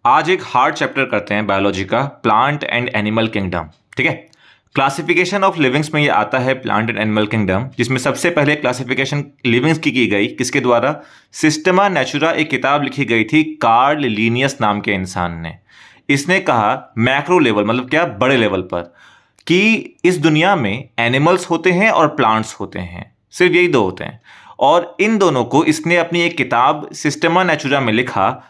आज एक hard chapter करते हैं बायोलॉजी का, प्लांट एंड एनिमल किंगडम। ठीक है। क्लासिफिकेशन ऑफ लिविंग्स में ये आता है प्लांट एंड एनिमल किंगडम, जिसमें सबसे पहले क्लासिफिकेशन लिविंग्स की गई किसके द्वारा? सिस्टमा नेचुरा, एक किताब लिखी गई थी कार्ल लीनियस नाम के इंसान ने। इसने कहा मैक्रो लेवल मतलब क्या, बड़े लेवल पर, कि इस दुनिया में एनिमल्स होते हैं और प्लांट्स होते हैं, सिर्फ यही दो होते हैं। और इन दोनों को इसने अपनी एक किताब सिस्टमा नेचुरा में लिखा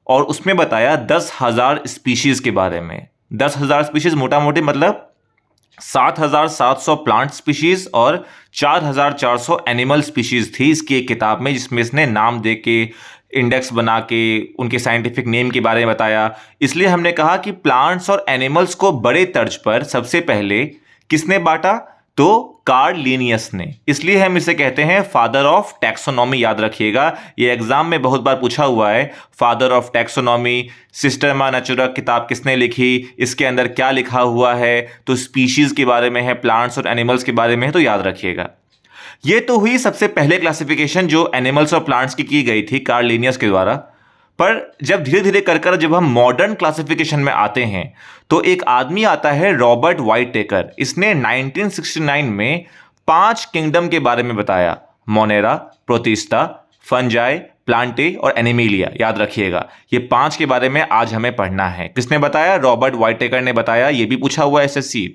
और उसमें बताया 10,000 स्पीशीज के बारे में। 10,000 स्पीशीज मोटा मोटी मतलब 7,700 प्लांट स्पीशीज और 4,400 एनिमल स्पीशीज थी इसकी एक किताब में, जिसमें इसने नाम दे के, इंडेक्स बना के, उनके साइंटिफिक नेम के बारे में बताया। इसलिए हमने कहा कि प्लांट्स और एनिमल्स को बड़े तर्ज पर सबसे पहले किसने बांटा? तो कार्ल लीनियस ने। इसलिए हम इसे कहते हैं फादर ऑफ टैक्सोनॉमी। याद रखिएगा, ये एग्जाम में बहुत बार पूछा हुआ है। Father of taxonomy, Systema Natura किताब किसने लिखी, इसके अंदर क्या लिखा हुआ है? तो स्पीशीज के बारे में है, प्लांट्स और एनिमल्स के बारे में है, तो याद रखिएगा। ये तो हुई सबसे पहले क्लासिफिकेशन जो एनिमल्स और प्लांट्स की गई थी कार्ल लीनियस के द्वारा। पर जब धीरे धीरे कर जब हम मॉडर्न क्लासिफिकेशन में आते हैं तो एक आदमी आता है रॉबर्ट वाइटेकर। इसने 1969 में 5 किंगडम के बारे में बताया: मोनेरा, प्रोटिस्टा, फंजाई, प्लांटे और एनिमिलिया। याद रखिएगा, ये 5 के बारे में आज हमें पढ़ना है। किसने बताया? रॉबर्ट वाइटेकर ने बताया। ये भी पूछा हुआ एसएससी।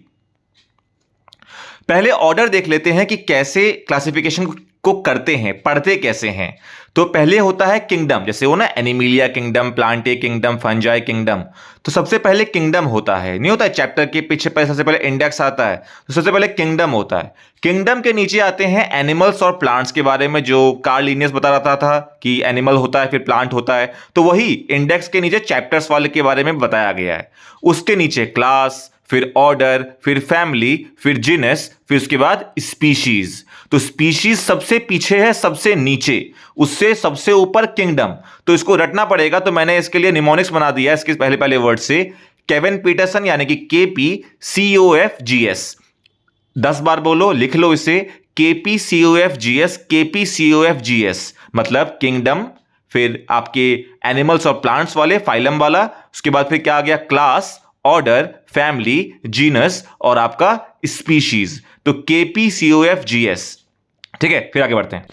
पहले ऑर्डर देख लेते हैं कि कैसे क्लासिफिकेशन को करते हैं, पढ़ते कैसे हैं। तो पहले होता है किंगडम, जैसे वो ना Animalia kingdom, Plantae kingdom, fungi kingdom. तो सबसे पहले किंगडम होता है, नहीं होता है चैप्टर के पीछे पहले, सबसे पहले इंडेक्स आता है, तो सबसे पहले किंगडम होता है। किंगडम के नीचे आते हैं एनिमल्स और प्लांट्स के बारे में, जो कार्ल लीनियस बता रहा था कि एनिमल होता है फिर प्लांट होता है, तो वही इंडेक्स के नीचे चैप्टर्स वाले के बारे में बताया गया है। उसके नीचे क्लास, फिर ऑर्डर, फिर फैमिली, फिर जीनस, फिर उसके बाद स्पीशीज। तो स्पीशीज सबसे पीछे है, सबसे नीचे, उससे सबसे ऊपर किंगडम। तो इसको रटना पड़ेगा, तो मैंने इसके लिए निमोनिक्स बना दिया इसके पहले पहले वर्ड से। केविन पीटरसन यानी कि KPCOFGS। 10 बार बोलो, लिख लो इसे, KPCOFGS, KPCOFGS मतलब किंगडम, फिर आपके एनिमल्स और प्लांट्स वाले, फाइलम वाला। उसके बाद फिर क्या आ गया? क्लास, ऑर्डर, फैमिली, जीनस और आपका स्पीशीज। तो KPCOFGS। ठीक है, फिर आगे बढ़ते हैं।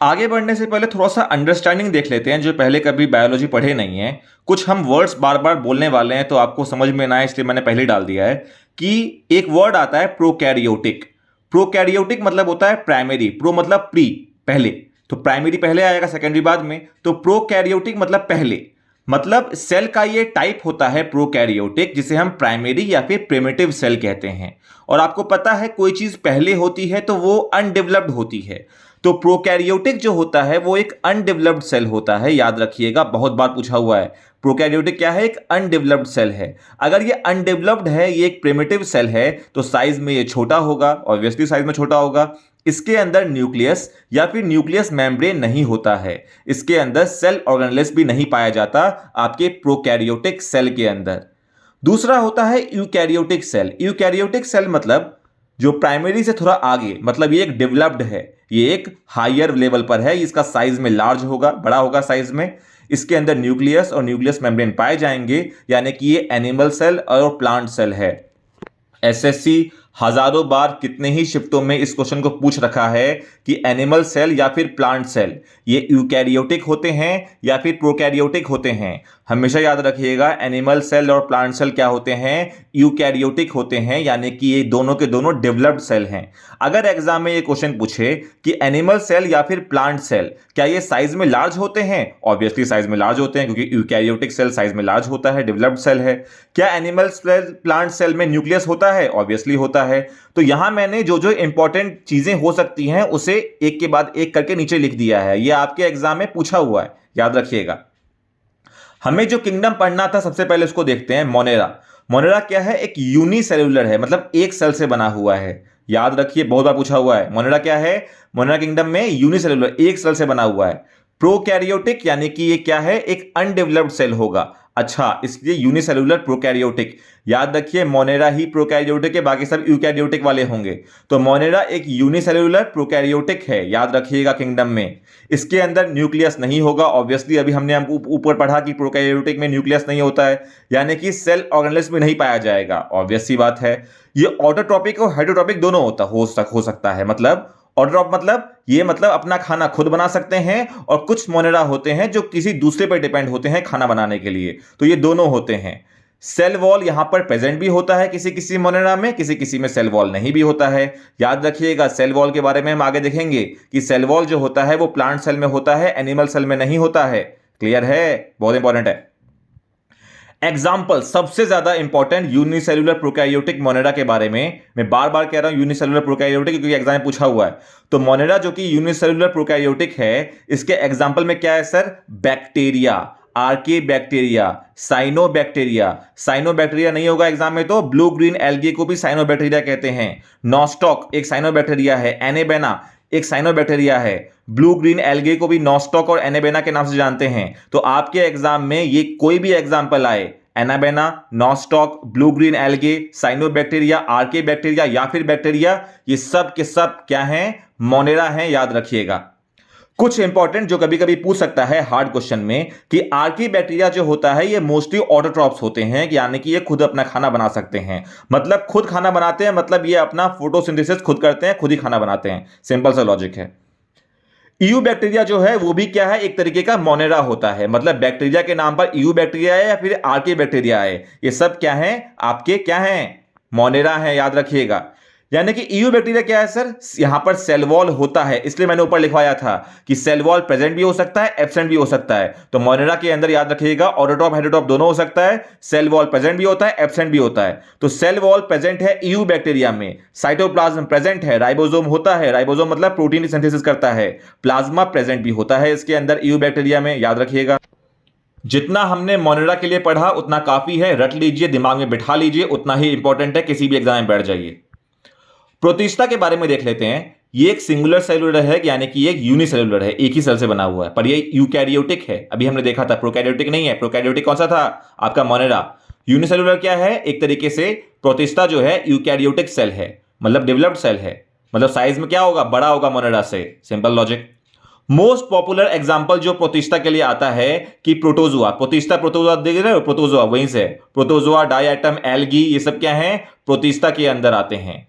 आगे बढ़ने से पहले थोड़ा सा अंडरस्टैंडिंग देख लेते हैं, जो पहले कभी बायोलॉजी पढ़े नहीं है। कुछ हम वर्ड्स बार बार बोलने वाले हैं, तो आपको समझ में ना आए इसलिए मैंने पहले डाल दिया है कि एक वर्ड आता है प्रोकैरियोटिक। प्रोकैरियोटिक मतलब होता है प्राइमरी। प्रो मतलब प्री, पहले, तो प्राइमरी पहले आएगा, सेकेंडरी बाद में। तो प्रोकैरियोटिक मतलब पहले, मतलब सेल का ये टाइप होता है प्रोकैरियोटिक, जिसे हम प्राइमरी या फिर प्रिमिटिव सेल कहते हैं। और आपको पता है कोई चीज पहले होती है तो वो अनडेवलप्ड होती है। तो प्रोकैरियोटिक जो होता है वो एक अनडेवलप्ड सेल होता है। याद रखिएगा, बहुत बार पूछा हुआ है। प्रोकैरियोटिक क्या है? एक अनडेवलप्ड सेल है। अगर ये अनडेवलप्ड है, ये एक प्रिमिटिव सेल है, तो साइज में ये छोटा होगा, ऑब्वियसली साइज में छोटा होगा। इसके अंदर न्यूक्लियस या फिर न्यूक्लियस मेम्ब्रेन नहीं होता है। इसके अंदर सेल ऑर्गेनेल्स भी नहीं पाया जाता आपके प्रोकैरियोटिक सेल के अंदर। दूसरा होता है यूकैरियोटिक सेल। यूकैरियोटिक सेल मतलब जो प्राइमरी से थोड़ा आगे, मतलब ये एक डेवलप्ड है, ये एक हायर लेवल पर है, इसका साइज में लार्ज होगा, बड़ा होगा साइज में। इसके अंदर न्यूक्लियस और न्यूक्लियस मेम्ब्रेन पाए जाएंगे, यानी कि ये एनिमल सेल और प्लांट सेल है। एसएससी हजारों बार कितने ही शिफ्टों में इस क्वेश्चन को पूछ रखा है कि एनिमल सेल या फिर प्लांट सेल ये यूकैरियोटिक होते हैं या फिर प्रोकैरियोटिक होते हैं। हमेशा याद रखिएगा, एनिमल सेल और प्लांट सेल क्या होते हैं? यूकैरियोटिक होते हैं, यानी कि ये दोनों के दोनों डेवलप्ड सेल हैं। अगर एग्जाम में ये क्वेश्चन पूछे कि एनिमल सेल या फिर प्लांट सेल क्या ये साइज में लार्ज होते हैं? ऑब्वियसली साइज में लार्ज होते हैं, क्योंकि यूकैरियोटिक सेल साइज में लार्ज होता है, डेवलप्ड सेल है। क्या एनिमल सेल प्लांट सेल में न्यूक्लियस होता है? ऑब्वियसली होता है। तो यहां मैंने जो जो इंपॉर्टेंट चीजें हो सकती हैं उसे एक के बाद एक करके नीचे लिख दिया है। यह आपके एग्जाम में पूछा हुआ है, याद रखिएगा। हमें जो किंगडम पढ़ना था सबसे पहले उसको देखते हैं। मोनेरा। मोनेरा क्या है? एक यूनिसेल्युलर है, मतलब एक सेल से बना हुआ है। याद रखिए, बहुत बार पूछा हुआ है। मोनेरा क्या है? मोनेरा किंगडम में यूनिसेल्युलर, एक सेल से बना हुआ है। प्रोकैरियोटिक यानी कि ये क्या है? एक अनडेवलप्ड सेल होगा। अच्छा, इसलिए यूनिसेलुलर प्रोकैरियोटिक। याद रखिए मोनेरा ही प्रोकैरियोटिक है, बाकी सब यूकैरियोटिक वाले होंगे। तो मोनेरा एक यूनिसेलुलर प्रोकैरियोटिक है, याद रखिएगा किंगडम में। इसके अंदर न्यूक्लियस नहीं होगा ऑब्वियसली, अभी हमने ऊपर पढ़ा कि प्रोकैरियोटिक में न्यूक्लियस नहीं होता है, यानी कि सेल ऑर्गेनेल्स में नहीं पाया जाएगा, ऑब्वियस सी बात है। ये ऑटोट्रॉपिक और हेटेरोट्रॉपिक दोनों हो सकता है। मतलब ऑटोट्रॉप मतलब ये मतलब अपना खाना खुद बना सकते हैं, और कुछ मोनेरा होते हैं जो किसी दूसरे पर डिपेंड होते हैं खाना बनाने के लिए, तो ये दोनों होते हैं। सेल वॉल यहां पर प्रेजेंट भी होता है किसी किसी मोनेरा में, किसी किसी में सेल वॉल नहीं भी होता है। याद रखिएगा सेल वॉल के बारे में हम आगे देखेंगे कि सेल वॉल जो होता है वो प्लांट सेल में होता है, एनिमल सेल में नहीं होता है। क्लियर है? बहुत इंपॉर्टेंट है। एग्जाम्पल सबसे ज्यादा इंपॉर्टेंट यूनिसेलुलर प्रोकैरियोटिक मोनेरा के बारे में मैं बार बार कह रहा हूं यूनिसेलुलर प्रोकैरियोटिक, क्योंकि एग्जाम में पूछा हुआ है। तो मोनेरा जो कि यूनिसेलुलर प्रोकैरियोटिक है, इसके एग्जाम्पल में क्या है sir? Bacteria, archaebacteria, cyanobacteria. Cyanobacteria नहीं होगा एग्जाम में तो ब्लू ग्रीन एल्गे को भी साइनोबैक्टीरिया कहते हैं। नॉस्टॉक एक साइनोबैक्टीरिया है, एनेबेना एक साइनोबैक्टीरिया है। ब्लू ग्रीन एल्गे को भी नॉस्टॉक और एनेबेना के नाम से जानते हैं। तो आपके एग्जाम में ये कोई भी एग्जाम्पल आए, Anabaena, Nostoc, blue green algae, cyanobacteria, archaebacteria या फिर बैक्टीरिया, ये सब के सब क्या हैं? मोनेरा हैं, याद रखिएगा। कुछ इंपॉर्टेंट जो कभी कभी पूछ सकता है हार्ड क्वेश्चन में कि आर्की बैक्टीरिया जो होता है ये मोस्टली ऑटोट्रॉप्स होते हैं, यानी कि ये खुद अपना खाना बना सकते हैं। मतलब खुद खाना बनाते हैं, मतलब ये अपना फोटोसिंथेसिस खुद करते हैं, खुद ही खाना बनाते हैं। सिंपल सा लॉजिक है। ईयू बैक्टीरिया जो है वो भी क्या है? एक तरीके का मोनेरा होता है। मतलब बैक्टीरिया के नाम पर ईयू बैक्टीरिया है या फिर आर्की बैक्टीरिया है, ये सब क्या है? आपके क्या है? मोनेरा है, याद रखिएगा। यानी कि ईयू बैक्टीरिया क्या है सर? यहां पर सेल वॉल होता है, इसलिए मैंने ऊपर लिखवाया था कि सेल वॉल प्रेजेंट भी हो सकता है, एब्सेंट भी हो सकता है। तो मोनेरा के अंदर याद रखिएगा ऑटोट्रॉप हेटेरोट्रॉप दोनों हो सकता है, सेल वॉल प्रेजेंट भी होता है, एब्सेंट भी होता है। तो सेल वॉल प्रेजेंट है ईयू बैक्टीरिया में, साइटोप्लाज्म प्रेजेंट है, राइबोसोम होता है, राइबोसोम मतलब प्रोटीन सिंथेसिस करता है, प्लाज्मा प्रेजेंट भी होता है इसके अंदर ईयू बैक्टीरिया में, याद रखिएगा। जितना हमने मोनेरा के लिए पढ़ा उतना काफी है, रट लीजिए, दिमाग में बिठा लीजिए, उतना ही इंपॉर्टेंट है, किसी भी एग्जाम में बैठ जाइए। प्रोटिस्टा के बारे में देख लेते हैं। ये एक सिंगुलर सेलुलर है, यानी कि एक यूनिसेलुलर है, एक ही सेल से बना हुआ है, पर ये यूकैरियोटिक है। अभी हमने देखा था प्रोकैरियोटिक नहीं है। प्रोकैरियोटिक कौन सा था? आपका मोनेरा। यूनिसेलुलर क्या है? एक तरीके से प्रोटिस्टा जो है यूकैरियोटिक सेल है, मतलब डेवलप्ड सेल है, मतलब साइज में क्या होगा? बड़ा होगा मोनेरा से। Simple logic. Most popular example जो प्रोटिस्टा के लिए आता है कि प्रोटोजोआ। प्रोटिस्टा प्रोटोजोआ देख रहे हो? प्रोटोजोआ वहीं से, प्रोटोजोआ, डायएटम, एल्गी, ये सब क्या है? प्रोटिस्टा के अंदर आते हैं।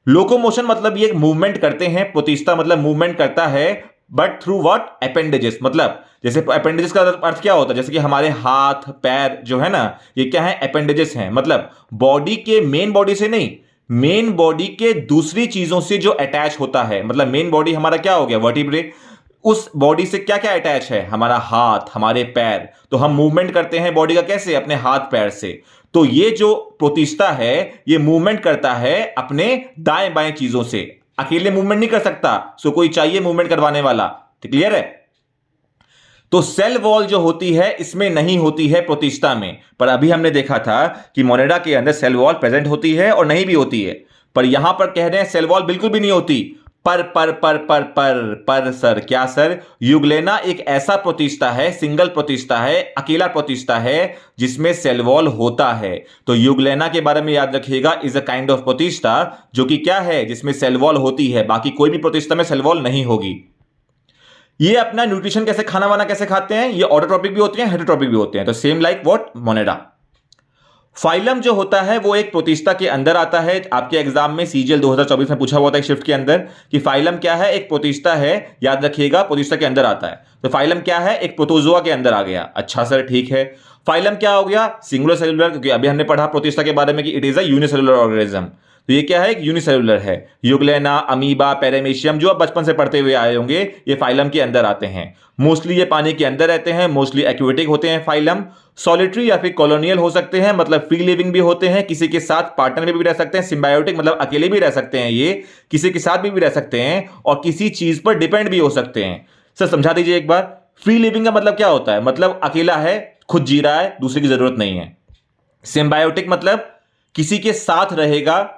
लोकोमोशन मतलब ये मूवमेंट करते हैं, प्रोटिस्टा मतलब मूवमेंट करता है, बट थ्रू व्हाट? अपेंडेजेस। मतलब जैसे अपेंडेजेस का अर्थ क्या होता है? जैसे कि हमारे हाथ पैर जो है ना, ये क्या है? अपेंडेजेस हैं। मतलब बॉडी के मेन बॉडी से नहीं, मेन बॉडी के दूसरी चीजों से जो अटैच होता है। मतलब मेन बॉडी हमारा क्या हो गया? वर्टिब्रे। उस बॉडी से क्या क्या अटैच है? हमारा हाथ, हमारे पैर। तो हम मूवमेंट करते हैं बॉडी का कैसे? अपने हाथ पैर से। तो ये जो प्रोटिस्टा है ये मूवमेंट करता है अपने दाएं बाएं चीजों से, अकेले मूवमेंट नहीं कर सकता, सो कोई चाहिए मूवमेंट करवाने वाला। तो क्लियर है? तो सेल वॉल जो होती है इसमें नहीं होती है प्रोटिस्टा में, पर अभी हमने देखा था कि मोनेरा के अंदर सेल वॉल प्रेजेंट होती है और नहीं भी होती है। पर यहां पर कह रहे हैं सेल वॉल बिल्कुल भी नहीं होती। पर सर क्या सर? यूग्लेना एक ऐसा प्रोटिस्टा है, सिंगल प्रोटिस्टा है, अकेला प्रोटिस्टा है जिसमें सेल वॉल होता है। तो यूग्लेना के बारे में याद रखिएगा, is a kind of protista जो कि क्या है? जिसमें सेल वॉल होती है, बाकी कोई भी प्रोटिस्टा में सेल वॉल नहीं होगी। ये अपना न्यूट्रिशन कैसे, खाना वाना कैसे खाते हैं? ये ऑटोट्रॉपिक भी होते हैं, हेटेरोट्रॉपिक भी होते हैं। तो same like what? Monera. Phylum जो होता है वो एक प्रोटिस्टा के अंदर आता है। आपके एग्जाम में सीजीएल 2024 में पूछा हुआ था एक शिफ्ट के अंदर कि फाइलम क्या है? एक प्रोटिस्टा है, याद रखिएगा, प्रोटिस्टा के अंदर आता है। तो फाइलम क्या है? एक प्रोटोजोआ के अंदर आ गया। अच्छा सर ठीक है। फाइलम क्या हो गया? सिंगुलर सेलुलर, क्योंकि अभी हमने पढ़ा प्रोटिस्टा के बारे में कि it is a unicellular organism. तो ये क्या है? एक यूनिसेलुलर है। यूग्लेना, अमीबा, पैरामीशियम जो आप बचपन से पढ़ते हुए आए होंगे, ये फाइलम के अंदर आते हैं। मोस्टली ये पानी के अंदर रहते हैं, मोस्टली एक्वेटिक होते हैं फाइलम। सॉलिटरी या फिर कॉलोनियल हो सकते हैं, मतलब फ्री लिविंग भी होते हैं, किसी के साथ पार्टनर में भी रह सकते हैं। सिम्बायोटिक मतलब अकेले भी रह सकते हैं, ये किसी के साथ भी रह सकते हैं, और किसी चीज पर डिपेंड भी हो सकते हैं। सर समझा दीजिए एक बार। फ्री लिविंग का मतलब क्या होता है? मतलब अकेला है, खुद जी रहा है, दूसरे की जरूरत नहीं है। सिम्बायोटिक मतलब किसी के साथ रहेगा,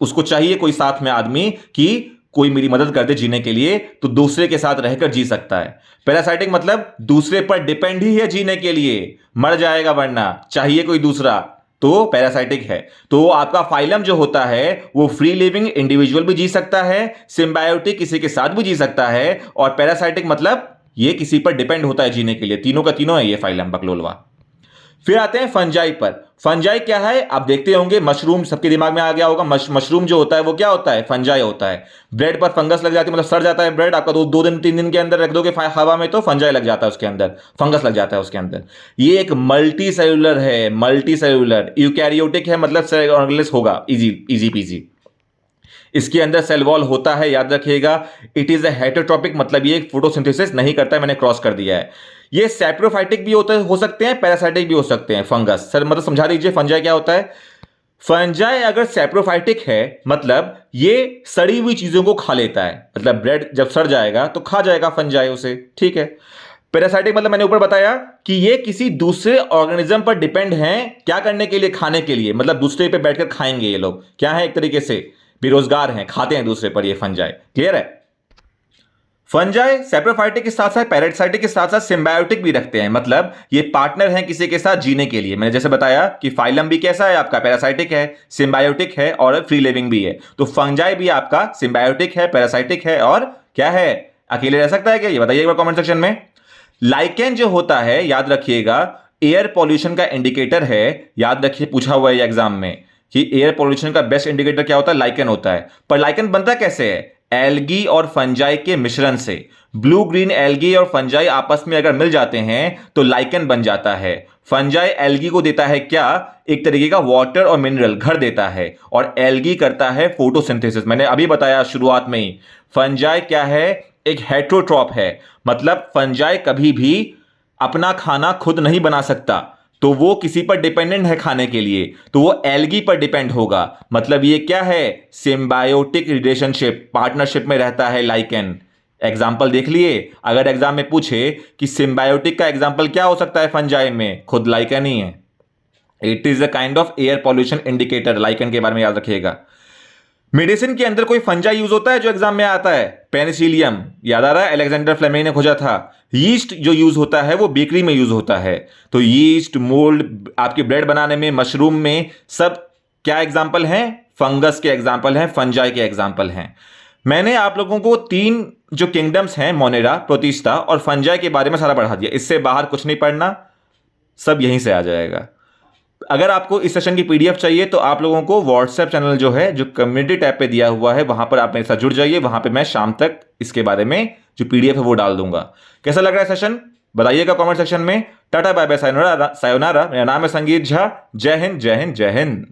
उसको चाहिए कोई साथ में आदमी कि कोई मेरी मदद कर दे जीने के लिए तो दूसरे के साथ रहकर जी सकता है। पैरासाइटिक मतलब दूसरे पर डिपेंड ही है जीने के लिए, मर जाएगा वरना, चाहिए कोई दूसरा, तो पैरासाइटिक है। तो आपका फाइलम जो होता है वो फ्री लिविंग इंडिविजुअल भी जी सकता है, सिम्बायोटिक किसी के साथ भी जी सकता है, और पैरासाइटिक मतलब ये किसी पर डिपेंड होता है जीने के लिए। तीनों का तीनों है ये फाइलम बकलोलवा। फिर आते हैं फंजाई पर। फंजाई क्या है आप देखते होंगे, मशरूम सबके दिमाग में आ गया होगा। मशरूम जो होता है वो क्या होता है, फंजाई होता है। ब्रेड पर फंगस लग जाती है, मतलब सड़ जाता है ब्रेड आपका, 2 दिन 3 दिन के अंदर रख दोगे हवा में तो फंजाई लग जाता है उसके अंदर, फंगस लग जाता है उसके अंदर। ये एक मल्टी सेलुलर है, मल्टी सेलुलर यूकैरियोटिक है, मतलब सेल ऑर्गेनिज्म होगा, इजी पीजी। इसके अंदर सेल वॉल होता है, याद रखिएगा। इट इज अ हेटेरोट्रॉपिक, मतलब ये फोटोसिंथेसिस नहीं करता है, मैंने क्रॉस कर दिया है। ये सैप्रोफाइटिक भी हो सकते हैं, पैरासाइटिक भी हो सकते हैं। फंगस सर मतलब समझा दीजिए फंजाई क्या होता है। फंजाई अगर सैप्रोफाइटिक है मतलब ये सड़ी हुई चीजों को खा लेता है, मतलब ब्रेड जब सड़ जाएगा तो खा जाएगा फंजाई उसे, ठीक है। पैरासाइटिक मतलब मैंने ऊपर बताया कि ये किसी दूसरे ऑर्गेनिज्म पर डिपेंड हैं, क्या करने के लिए, खाने के लिए, मतलब दूसरे पे बैठकर खाएंगे ये लोग, क्या है एक तरीके से बेरोजगार हैं, खाते हैं दूसरे पर ये फंजाई, क्लियर है। फंजाई सैप्रोफाइटिक के साथ साथ पैरासाइटिक के साथ साथ सिम्बायोटिक भी रखते हैं, मतलब ये पार्टनर हैं किसी के साथ जीने के लिए। मैंने जैसे बताया कि फाइलम भी कैसा है आपका, पैरासाइटिक है, सिम्बायोटिक है और फ्री लिविंग भी है। तो फंजाई भी आपका सिम्बायोटिक है, पैरासाइटिक है और क्या है, अकेले रह सकता है क्या, ये बताइए एक बार कमेंट सेक्शन में। लाइकेन जो होता है याद रखिएगा एयर पॉल्यूशन का इंडिकेटर है, याद रखिए पूछा हुआ है एग्जाम में कि एयर पॉल्यूशन का बेस्ट इंडिकेटर क्या होता है, लाइकेन होता है। पर लाइकेन बनता कैसे है, एल्गी और फंजाई के मिश्रण से। ब्लू ग्रीन एल्गी और फंजाई आपस में अगर मिल जाते हैं तो लाइकेन बन जाता है। फंजाई एल्गी को देता है क्या, एक तरीके का वाटर और मिनरल घर देता है, और एल्गी करता है फोटोसिंथेसिस। मैंने अभी बताया शुरुआत में ही, फंजाई क्या है, एक हेटेरोट्रॉप है, मतलब फंजाई कभी भी अपना खाना खुद नहीं बना सकता, तो वो किसी पर डिपेंडेंट है खाने के लिए, तो वो एल्गी पर डिपेंड होगा। मतलब ये क्या है, सिम्बायोटिक रिलेशनशिप, पार्टनरशिप में रहता है लाइकेन। एग्जाम्पल देख लिए, अगर एग्जाम में पूछे कि सिम्बायोटिक का एग्जाम्पल क्या हो सकता है फंजाई में, खुद लाइकेन ही है। It is a kind of air pollution indicator, lichen के बारे में याद रखिएगा। मेडिसिन के अंदर कोई फंजा यूज होता है जो एग्जाम में आता है, पेनिसिलियम, याद आ रहा है, अलेक्जेंडर फ्लेमिंग ने खोजा था। यीस्ट जो यूज होता है वो बेकरी में यूज होता है, तो यीस्ट, मोल्ड, आपके ब्रेड बनाने में, मशरूम में, सब क्या एग्जाम्पल हैं, फंगस के एग्जाम्पल हैं, फंजाई के एग्जाम्पल हैं। मैंने आप लोगों को 3 जो किंगडम्स हैं, मोनेरा, प्रोटिस्टा और फंजाई के बारे में सारा पढ़ा दिया, इससे बाहर कुछ नहीं पढ़ना, सब यहीं से आ जाएगा। अगर आपको इस सेशन की पीडीएफ चाहिए तो आप लोगों को व्हाट्सएप चैनल जो है, जो कम्युनिटी टैब पे दिया हुआ है, वहां पर आप मेरे साथ जुड़ जाइए, वहां पे मैं शाम तक इसके बारे में जो पीडीएफ है वो डाल दूंगा। कैसा लग रहा है सेशन, बताइएगा कमेंट सेक्शन में। टाटा बाय बाय, सायोनारा। मेरा नाम है संगीत झा। जय हिंद, जय हिंद, जय हिंद।